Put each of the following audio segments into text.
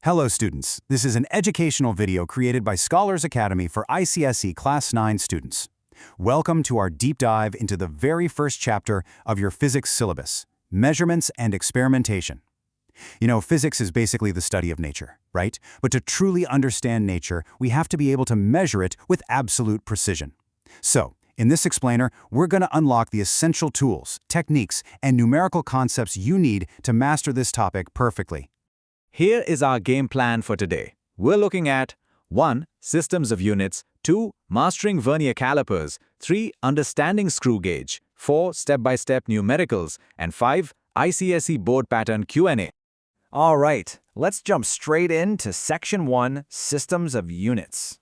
Hello students, this is an educational video created by Scholars Academy for ICSE Class 9 students. Welcome to our deep dive into the very first chapter of your physics syllabus, Measurements and Experimentation. You know, physics is basically the study of nature, right? But to truly understand nature, we have to be able to measure it with absolute precision. So, in this explainer, we're going to unlock the essential tools, techniques, and numerical concepts you need to master this topic perfectly. Here is our game plan for today. We're looking at 1. Systems of units, 2. Mastering vernier calipers, 3. Understanding screw gauge, 4. Step-by-step numericals, and 5. ICSE board pattern Q&A. All right, let's jump straight into Section 1, Systems of Units.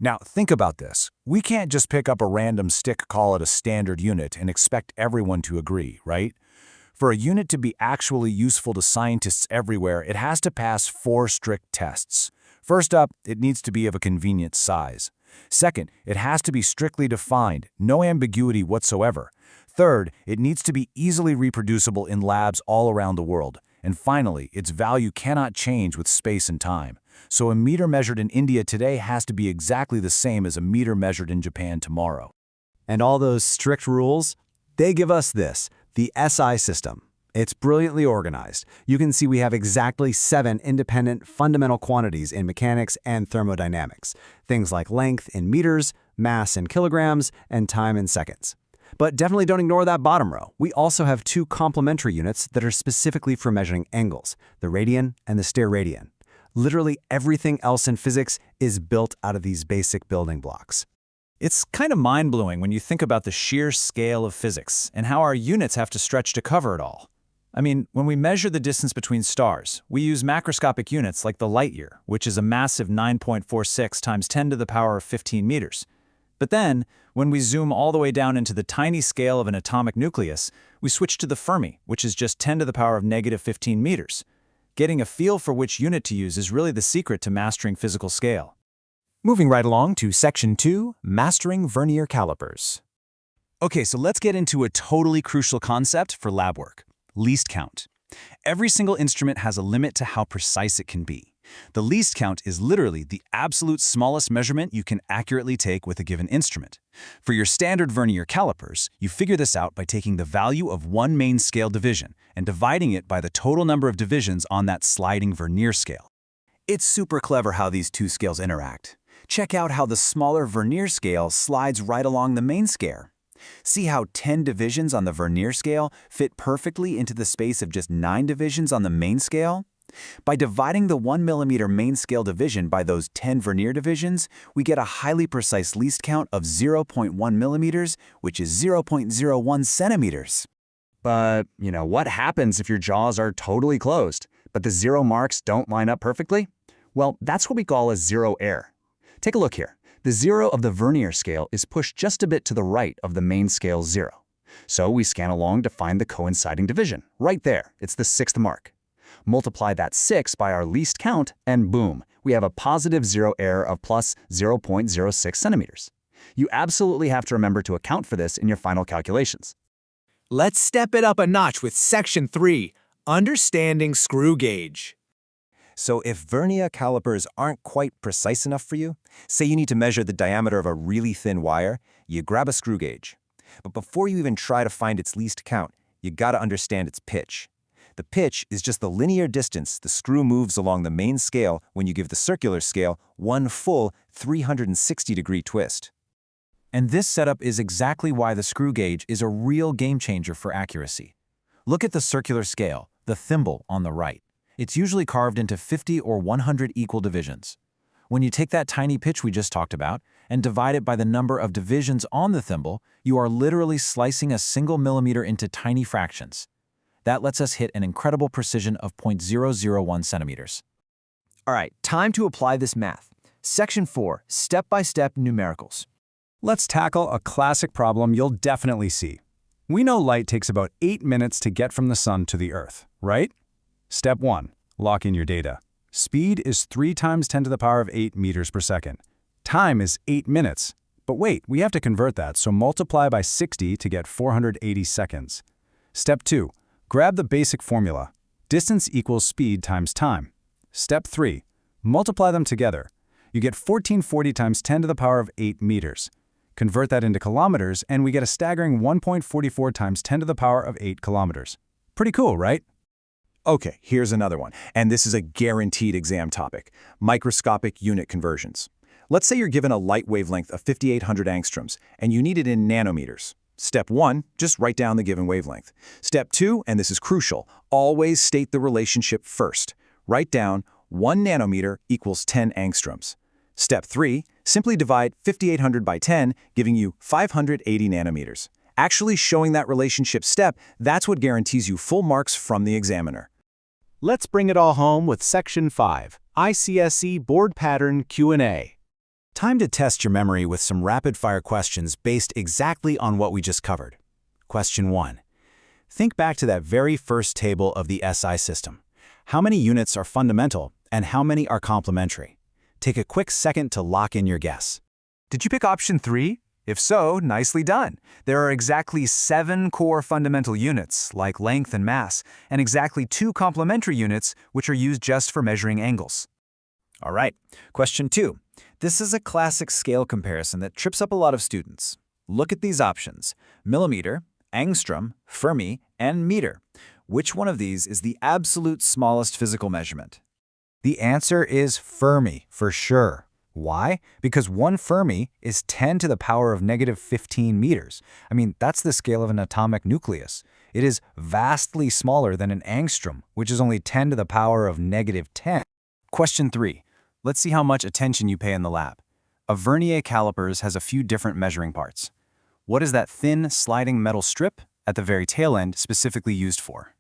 Now, think about this. We can't just pick up a random stick, call it a standard unit, and expect everyone to agree, right? For a unit to be actually useful to scientists everywhere, it has to pass 4 strict tests. First up, it needs to be of a convenient size. Second, it has to be strictly defined, no ambiguity whatsoever. Third, it needs to be easily reproducible in labs all around the world. And finally, its value cannot change with space and time. So a meter measured in India today has to be exactly the same as a meter measured in Japan tomorrow. And all those strict rules, they give us this, the SI system. It's brilliantly organized. You can see we have exactly 7 independent fundamental quantities in mechanics and thermodynamics. Things like length in meters, mass in kilograms, and time in seconds. But definitely don't ignore that bottom row. We also have 2 complementary units that are specifically for measuring angles, the radian and the steradian. Literally everything else in physics is built out of these basic building blocks. It's kind of mind-blowing when you think about the sheer scale of physics and how our units have to stretch to cover it all. I mean, when we measure the distance between stars, we use macroscopic units like the light year, which is a massive 9.46 times 10 to the power of 15 meters. But then, when we zoom all the way down into the tiny scale of an atomic nucleus, we switch to the Fermi, which is just 10 to the power of negative 15 meters. Getting a feel for which unit to use is really the secret to mastering physical scale. Moving right along to Section 2, Mastering Vernier Calipers. Okay, so let's get into a totally crucial concept for lab work, least count. Every single instrument has a limit to how precise it can be. The least count is literally the absolute smallest measurement you can accurately take with a given instrument. For your standard vernier calipers, you figure this out by taking the value of one main scale division and dividing it by the total number of divisions on that sliding vernier scale. It's super clever how these 2 scales interact. Check out how the smaller vernier scale slides right along the main scale. See how 10 divisions on the vernier scale fit perfectly into the space of just 9 divisions on the main scale? By dividing the 1 millimeter main scale division by those 10 vernier divisions, we get a highly precise least count of 0.1 millimeters, which is 0.01 centimeters. But, what happens if your jaws are totally closed, but the 0 marks don't line up perfectly? Well, that's what we call a zero error. Take a look here. The 0 of the vernier scale is pushed just a bit to the right of the main scale 0. So we scan along to find the coinciding division. Right there, it's the 6th mark. Multiply that 6 by our least count, and boom, we have a positive 0 error of plus 0.06 centimeters. You absolutely have to remember to account for this in your final calculations. Let's step it up a notch with Section 3, Understanding Screw Gauge. So if vernier calipers aren't quite precise enough for you, say you need to measure the diameter of a really thin wire, you grab a screw gauge. But before you even try to find its least count, you gotta understand its pitch. The pitch is just the linear distance the screw moves along the main scale when you give the circular scale one full 360-degree twist. And this setup is exactly why the screw gauge is a real game changer for accuracy. Look at the circular scale, the thimble on the right. It's usually carved into 50 or 100 equal divisions. When you take that tiny pitch we just talked about and divide it by the number of divisions on the thimble, you are literally slicing a single millimeter into tiny fractions. That lets us hit an incredible precision of 0.001 centimeters. All right, time to apply this math. Section 4, Step-by-step numericals. Let's tackle a classic problem you'll definitely see. We know light takes about 8 minutes to get from the sun to the Earth, right? Step 1. Lock in your data. Speed is 3 times 10 to the power of 8 meters per second. Time is 8 minutes. But wait, we have to convert that, so multiply by 60 to get 480 seconds. Step 2. Grab the basic formula. Distance equals speed times time. Step 3. Multiply them together. You get 1440 times 10 to the power of 8 meters. Convert that into kilometers, and we get a staggering 1.44 times 10 to the power of 8 kilometers. Pretty cool, right? Okay, here's another one, and this is a guaranteed exam topic: microscopic unit conversions. Let's say you're given a light wavelength of 5,800 angstroms, and you need it in nanometers. Step 1, just write down the given wavelength. Step 2, and this is crucial, always state the relationship first. Write down 1 nanometer equals 10 angstroms. Step 3, simply divide 5,800 by 10, giving you 580 nanometers. Actually showing that relationship step, that's what guarantees you full marks from the examiner. Let's bring it all home with Section 5, ICSE Board Pattern Q&A. Time to test your memory with some rapid-fire questions based exactly on what we just covered. Question 1. Think back to that very first table of the SI system. How many units are fundamental and how many are complementary? Take a quick second to lock in your guess. Did you pick option 3? If so, nicely done. There are exactly 7 core fundamental units, like length and mass, and exactly 2 complementary units, which are used just for measuring angles. All right, question 2. This is a classic scale comparison that trips up a lot of students. Look at these options: millimeter, angstrom, Fermi, and meter. Which one of these is the absolute smallest physical measurement? The answer is Fermi, for sure. Why? Because 1 Fermi is 10 to the power of negative 15 meters. I mean, that's the scale of an atomic nucleus. It is vastly smaller than an angstrom, which is only 10 to the power of negative 10. Question 3. Let's see how much attention you pay in the lab. A vernier calipers has a few different measuring parts. What is that thin, sliding metal strip at the very tail end specifically used for?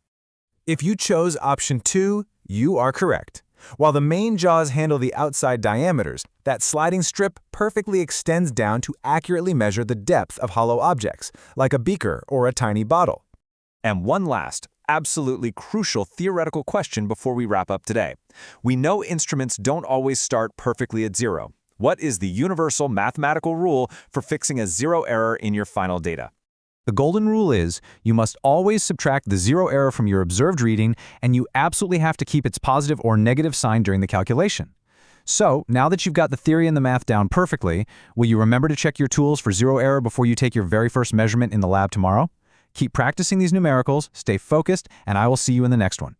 If you chose option 2, you are correct. While the main jaws handle the outside diameters, that sliding strip perfectly extends down to accurately measure the depth of hollow objects, like a beaker or a tiny bottle. And one last, absolutely crucial theoretical question before we wrap up today. We know instruments don't always start perfectly at 0. What is the universal mathematical rule for fixing a 0 error in your final data? The golden rule is you must always subtract the 0 error from your observed reading, and you absolutely have to keep its positive or negative sign during the calculation. So, now that you've got the theory and the math down perfectly, will you remember to check your tools for 0 error before you take your very first measurement in the lab tomorrow? Keep practicing these numericals, stay focused, and I will see you in the next one.